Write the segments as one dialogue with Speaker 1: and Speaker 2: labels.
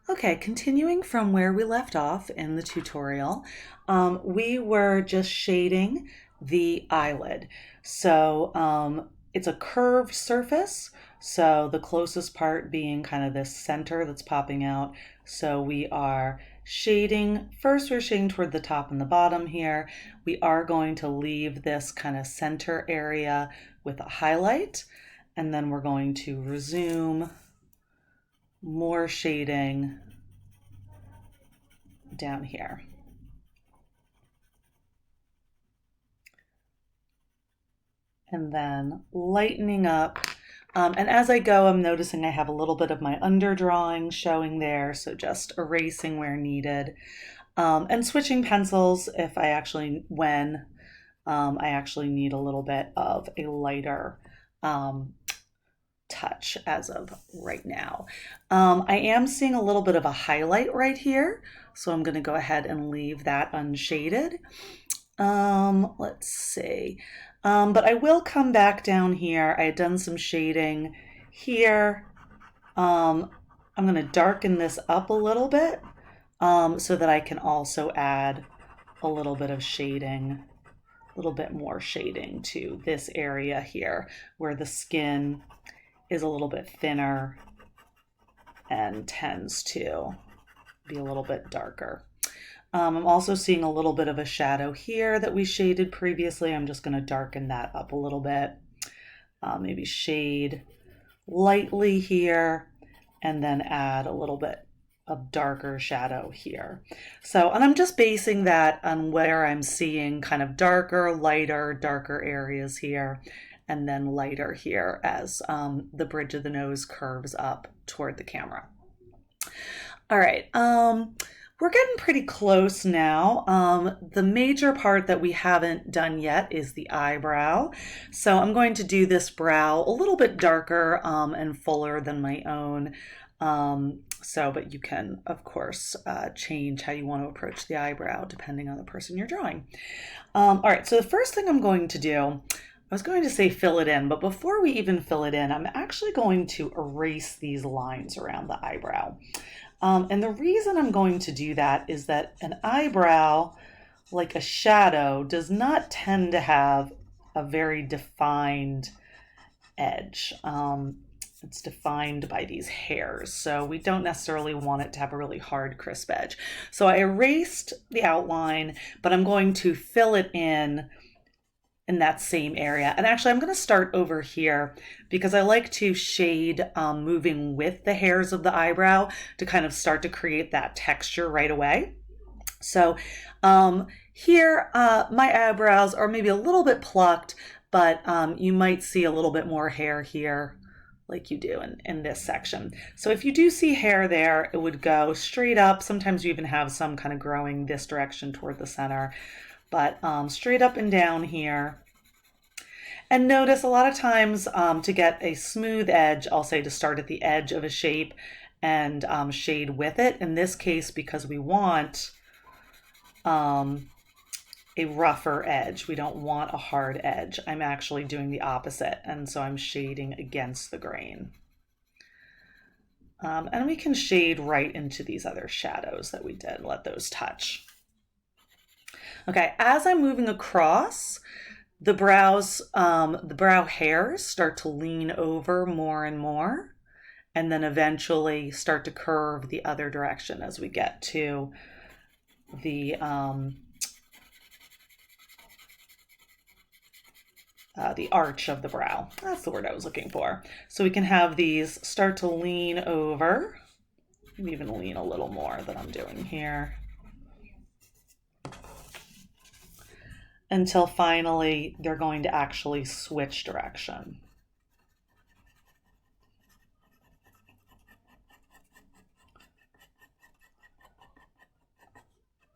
Speaker 1: Okay, continuing from where we left off in the tutorial, we were just shading the eyelid. So it's a curved surface, so the closest part being kind of this center that's popping out. So we are shading, first we're shading toward the top and the bottom here. We are going to leave this kind of center area with a highlight, and then we're going to resume more shading down here. And then lightening up. And as I go, I'm noticing I have a little bit of my underdrawing showing there, so just erasing where needed. And switching pencils if I actually, when I actually need a little bit of a lighter touch as of right now. I am seeing a little bit of a highlight right here, so I'm going to go ahead and leave that unshaded. Let's see. But I will come back down here. I had done some shading here. I'm going to darken this up a little bit so that I can also add a little bit of shading, a little bit more shading to this area here where the skin is a little bit thinner and tends to be a little bit darker. I'm also seeing a little bit of a shadow here that we shaded previously. I'm just going to darken that up a little bit. Maybe shade lightly here and then add a little bit of darker shadow here. So, and I'm just basing that on where I'm seeing kind of darker, lighter, darker areas here, and then lighter here as the bridge of the nose curves up toward the camera. All right. We're getting pretty close now. The major part that we haven't done yet is the eyebrow. So I'm going to do this brow a little bit darker and fuller than my own. But you can, of course, change how you want to approach the eyebrow depending on the person you're drawing. All right, so the first thing I'm going to do, I was going to say fill it in, but before we even fill it in, I'm actually going to erase these lines around the eyebrow. And the reason I'm going to do that is that an eyebrow, like a shadow, does not tend to have a very defined edge. It's defined by these hairs, so we don't necessarily want it to have a really hard, crisp edge. So I erased the outline, but I'm going to fill it in that same area. And actually, I'm going to start over here because I like to shade moving with the hairs of the eyebrow to kind of start to create that texture right away. So here, my eyebrows are maybe a little bit plucked, but you might see a little bit more hair here like you do in this section. So if you do see hair there, it would go straight up. Sometimes you even have some kind of growing this direction toward the center, but straight up and down here. And notice a lot of times to get a smooth edge, I'll say to start at the edge of a shape and shade with it. In this case, because we want a rougher edge, we don't want a hard edge. I'm actually doing the opposite, and so I'm shading against the grain. And we can shade right into these other shadows that we did, let those touch. Okay, as I'm moving across, the brow hairs start to lean over more and more, and then eventually start to curve the other direction as we get to the arch of the brow. That's the word I was looking for. So we can have these start to lean over, maybe even lean a little more than I'm doing here, until finally they're going to actually switch direction.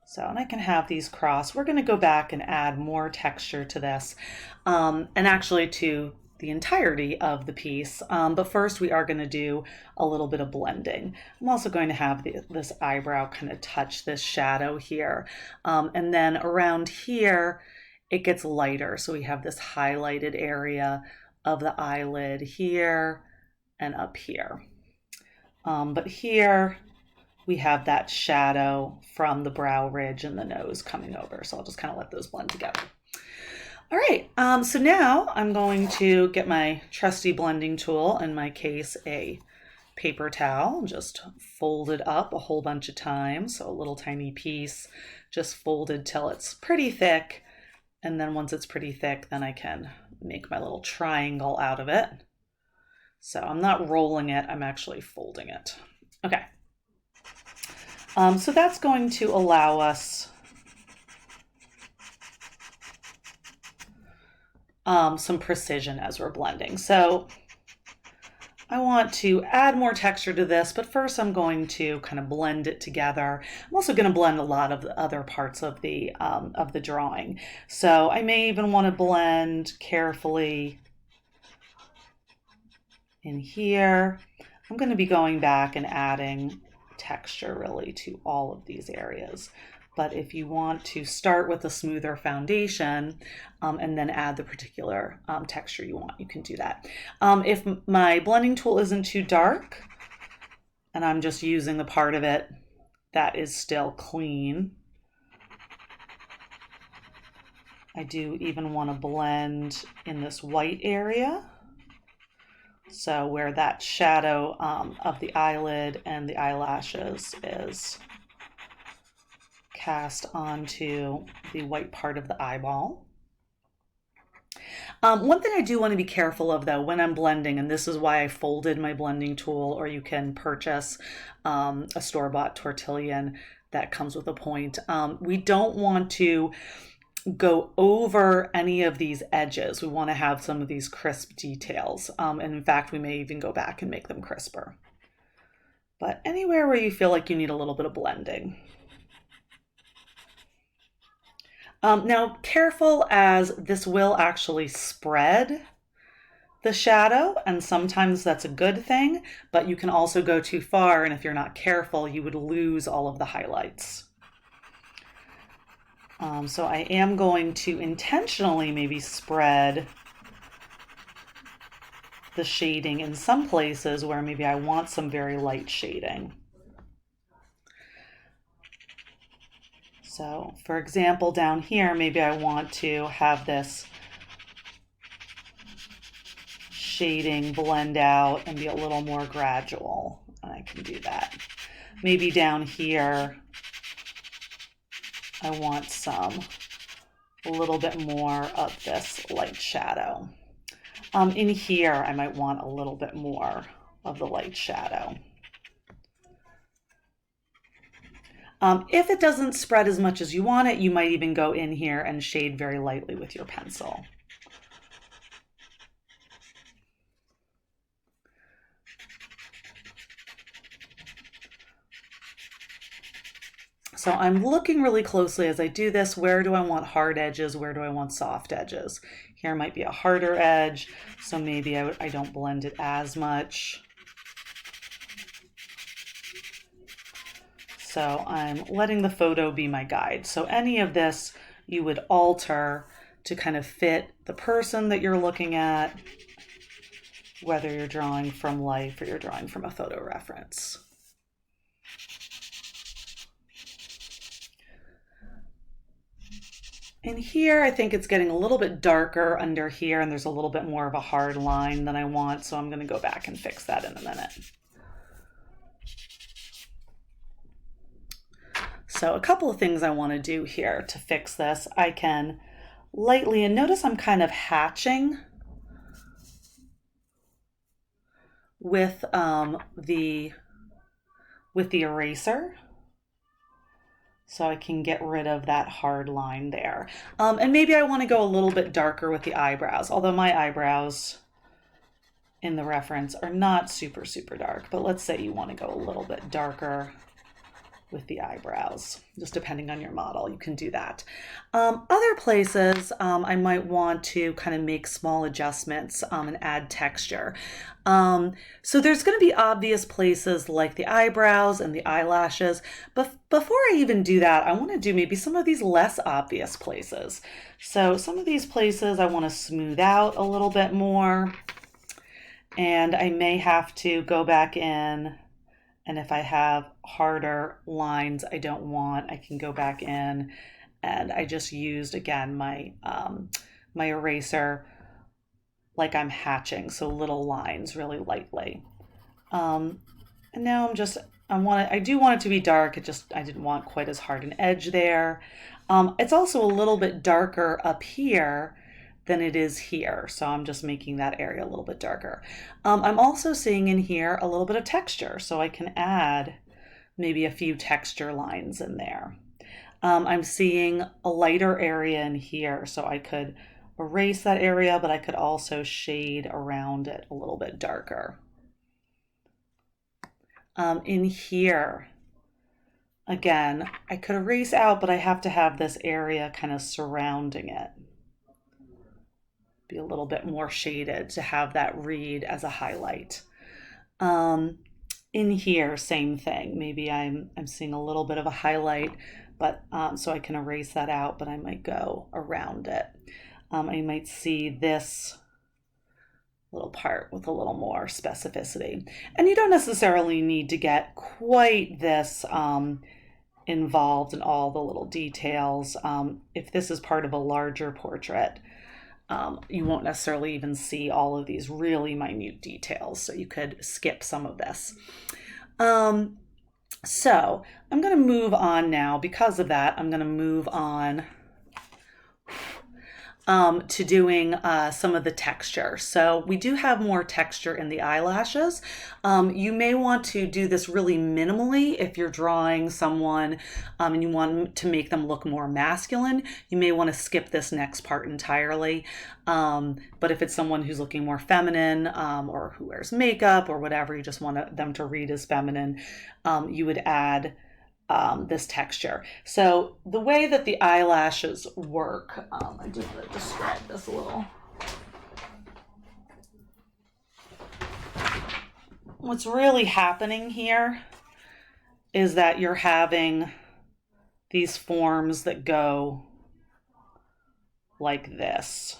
Speaker 1: So, and I can have these cross. We're going to go back and add more texture to this, and actually to the entirety of the piece. But first we are going to do a little bit of blending. I'm also going to have this eyebrow kind of touch this shadow here. And then around here, it gets lighter. So we have this highlighted area of the eyelid here and up here. But here, we have that shadow from the brow ridge and the nose coming over. So I'll just kind of let those blend together. All right, so now I'm going to get my trusty blending tool, in my case, a paper towel, just fold it up a whole bunch of times. So a little tiny piece, just folded till it's pretty thick. And then once it's pretty thick, then I can make my little triangle out of it. So I'm not rolling it, I'm actually folding it. Okay. So that's going to allow us some precision as we're blending. So I want to add more texture to this, but first I'm going to kind of blend it together. I'm also going to blend a lot of the other parts of the drawing. So I may even want to blend carefully in here. I'm going to be going back and adding texture really to all of these areas. But if you want to start with a smoother foundation and then add the particular texture you want, you can do that. If my blending tool isn't too dark and I'm just using the part of it that is still clean, I do even want to blend in this white area. So where that shadow of the eyelid and the eyelashes is cast onto the white part of the eyeball. One thing I do want to be careful of though when I'm blending, and this is why I folded my blending tool, or you can purchase a store-bought tortillon that comes with a point. We don't want to go over any of these edges. We want to have some of these crisp details. And in fact, we may even go back and make them crisper. But anywhere where you feel like you need a little bit of blending. Now, careful, as this will actually spread the shadow, and sometimes that's a good thing, but you can also go too far, and if you're not careful, you would lose all of the highlights. So I am going to intentionally maybe spread the shading in some places where maybe I want some very light shading. So for example, down here, maybe I want to have this shading blend out and be a little more gradual. And I can do that. Maybe down here, I want a little bit more of this light shadow. In here, I might want a little bit more of the light shadow. If it doesn't spread as much as you want it, you might even go in here and shade very lightly with your pencil. So I'm looking really closely as I do this. Where do I want hard edges? Where do I want soft edges? Here might be a harder edge, so maybe I don't blend it as much. So I'm letting the photo be my guide. So any of this you would alter to kind of fit the person that you're looking at, whether you're drawing from life or you're drawing from a photo reference. In here, I think it's getting a little bit darker under here, and there's a little bit more of a hard line than I want, so I'm going to go back and fix that in a minute. So a couple of things I want to do here to fix this. I can lightly, and notice I'm kind of hatching with the eraser. So I can get rid of that hard line there. And maybe I want to go a little bit darker with the eyebrows, although my eyebrows in the reference are not super, super dark. But let's say you want to go a little bit darker with the eyebrows, just depending on your model, you can do that. Other places I might want to kind of make small adjustments and add texture. So there's going to be obvious places like the eyebrows and the eyelashes, but before I even do that, I want to do maybe some of these less obvious places. So some of these places I want to smooth out a little bit more, and I may have to go back in And if I have harder lines I don't want, I can go back in, and I just used, again, my eraser like I'm hatching, so little lines really lightly. And now I do want it to be dark. I didn't want quite as hard an edge there. It's also a little bit darker up here than it is here. So I'm just making that area a little bit darker. I'm also seeing in here a little bit of texture, so I can add maybe a few texture lines in there. I'm seeing a lighter area in here, so I could erase that area, but I could also shade around it a little bit darker. In here, again, I could erase out, but I have to have this area kind of surrounding it. Be a little bit more shaded to have that read as a highlight. In here, same thing. Maybe I'm seeing a little bit of a highlight, but so I can erase that out, but I might go around it. I might see this little part with a little more specificity. And you don't necessarily need to get quite this involved in all the little details. If this is part of a larger portrait, you won't necessarily even see all of these really minute details, so you could skip some of this. So I'm going to move on now. Because of that, I'm going to move on to doing some of the texture. So we do have more texture in the eyelashes. You may want to do this really minimally if you're drawing someone and you want to make them look more masculine. You may want to skip this next part entirely. But if it's someone who's looking more feminine or who wears makeup or whatever, you just want them to read as feminine, you would add this texture. So the way that the eyelashes work, I just want to describe this a little. What's really happening here is that you're having these forms that go like this.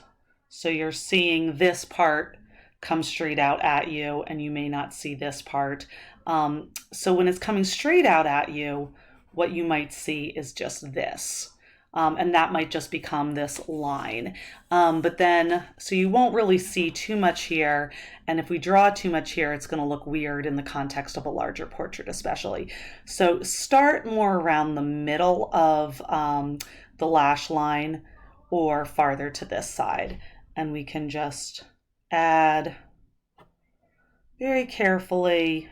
Speaker 1: So you're seeing this part come straight out at you, and you may not see this part. So when it's coming straight out at you, what you might see is just this. And that might just become this line. But then, so you won't really see too much here. And if we draw too much here, it's going to look weird in the context of a larger portrait, especially. So start more around the middle of the lash line or farther to this side. And we can just add very carefully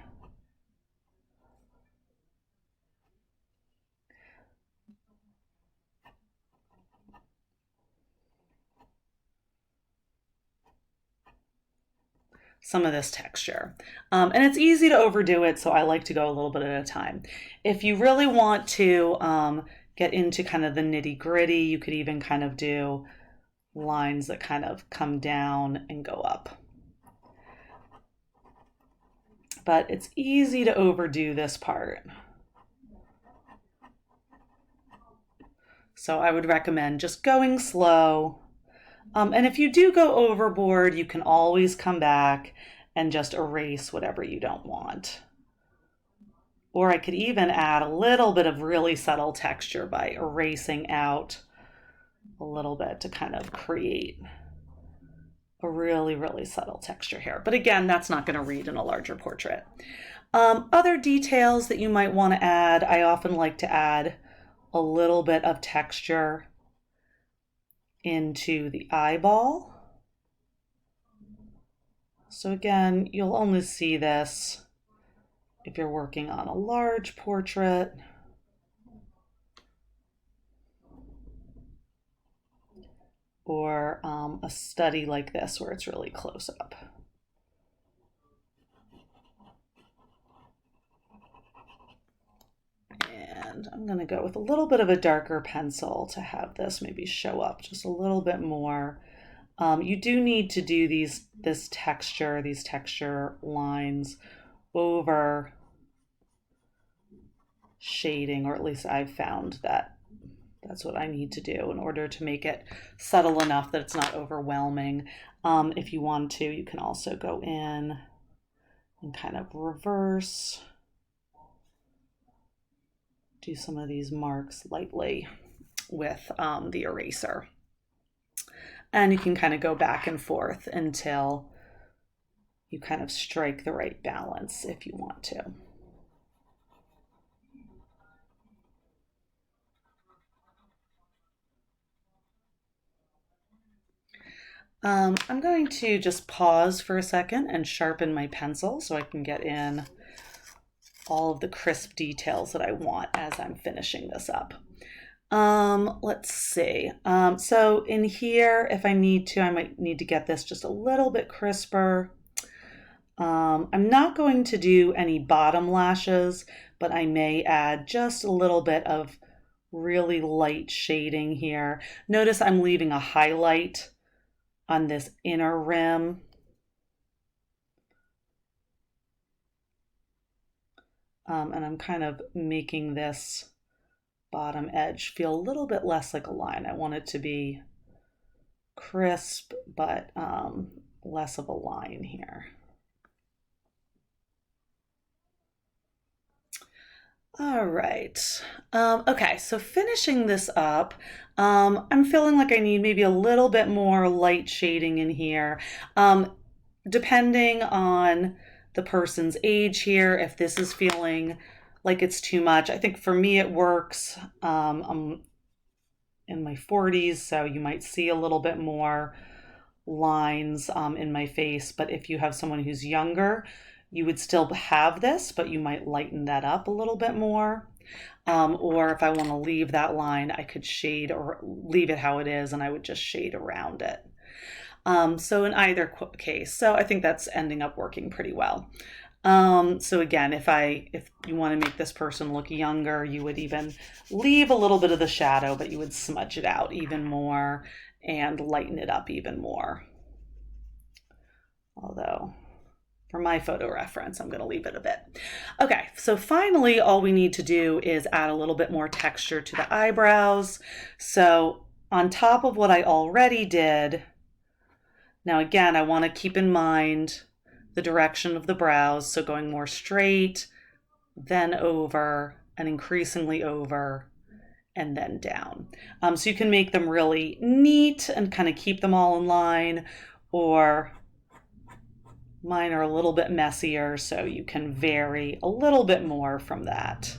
Speaker 1: some of this texture. And it's easy to overdo it, so I like to go a little bit at a time. If you really want to get into kind of the nitty gritty, you could even kind of do lines that kind of come down and go up. But it's easy to overdo this part. So I would recommend just going slow. And if you do go overboard, you can always come back and just erase whatever you don't want. Or I could even add a little bit of really subtle texture by erasing out a little bit to kind of create a really, really subtle texture here. But again, that's not going to read in a larger portrait. Other details that you might want to add, I often like to add a little bit of texture into the eyeball. So again, you'll only see this if you're working on a large portrait. Or a study like this where it's really close up. And I'm going to go with a little bit of a darker pencil to have this maybe show up just a little bit more. You do need to do these texture lines over shading, or at least I've found that that's what I need to do in order to make it subtle enough that it's not overwhelming. If you want to, you can also go in and kind of reverse do some of these marks lightly with the eraser. And you can kind of go back and forth until you kind of strike the right balance if you want to. I'm going to just pause for a second and sharpen my pencil so I can get in all of the crisp details that I want as I'm finishing this up. Let's see. So in here, if I need to, I might need to get this just a little bit crisper. I'm not going to do any bottom lashes, but I may add just a little bit of really light shading here. Notice I'm leaving a highlight on this inner rim. And I'm kind of making this bottom edge feel a little bit less like a line. I want it to be crisp, but less of a line here. All right. Okay, so finishing this up, I'm feeling like I need maybe a little bit more light shading in here. Depending on the person's age here, if this is feeling like it's too much. I think for me it works. I'm in my 40s, so you might see a little bit more lines in my face, but if you have someone who's younger, you would still have this, but you might lighten that up a little bit more. Or if I want to leave that line, I could shade or leave it how it is, and I would just shade around it. So in either case, so I think that's ending up working pretty well. So again, if you want to make this person look younger, you would even leave a little bit of the shadow, but you would smudge it out even more and lighten it up even more. Although for my photo reference, I'm going to leave it a bit. Okay, so finally, all we need to do is add a little bit more texture to the eyebrows. So on top of what I already did, now again, I want to keep in mind the direction of the brows, so going more straight, then over, and increasingly over, and then down. So you can make them really neat and kind of keep them all in line, or mine are a little bit messier, so you can vary a little bit more from that.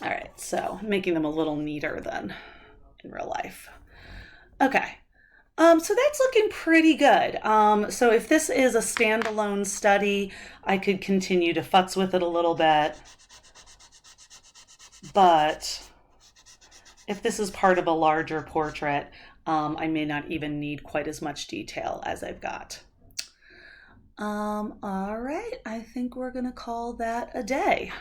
Speaker 1: All right, so making them a little neater than in real life. Okay, so that's looking pretty good. So if this is a standalone study, I could continue to futz with it a little bit. But if this is part of a larger portrait, I may not even need quite as much detail as I've got. All right, I think we're gonna call that a day.